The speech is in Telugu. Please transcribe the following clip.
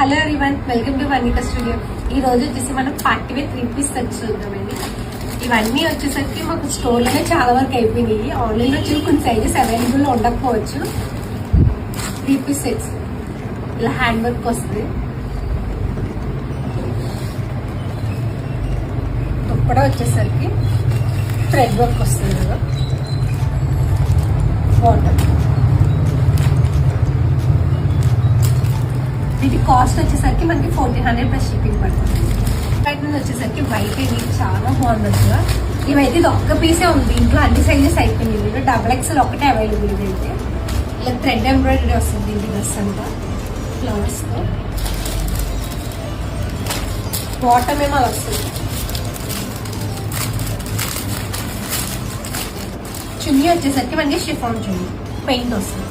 Hello everyone, welcome to Vanitha studio. ఈ రోజు వచ్చేసి మనం పార్టీ వేర్ 3 పీస్ సెట్స్ చూద్దామండి. ఇవన్నీ వచ్చేసరికి మాకు స్టోర్ లోనే చాలా వరకు అయిపోయినాయి. ఆన్లైన్ లో వచ్చి కొన్ని సైజెస్ అవైలబుల్ లో ఉండకపోవచ్చు. 3 పీస్ సెట్స్ ఇలా హ్యాండ్ వర్క్ వస్తుంది. దుప్పట వచ్చేసరికి థ్రెడ్ వర్క్ వస్తుంది కదా, వాటర్. వీటి కాస్ట్ వచ్చేసరికి మనకి 1400 ప్లస్ షిప్పింగ్ పడుతుంది. బయట నుంచి వచ్చేసరికి వైట్ ఇది చాలా బాగుంది అసలు. ఇవైతే ఇది ఒక్క పీసే ఉంది, ఇంట్లో అన్ని సైజెస్ అయిపోయింది. డబుల్ ఎక్స్ఎల్ ఒకటే అవైలబుల్. ఇదైతే ఇలా థ్రెడ్ ఎంబ్రాయిడరీ వస్తుంది ఇది డ్రెస్ అంతా ఫ్లవర్స్ తో. బాటమ్ ఏమో అలా వస్తుంది. చున్నీ వచ్చేసరికి మనకి షిఫాన్ చున్నీ పెయింట్ వస్తుంది.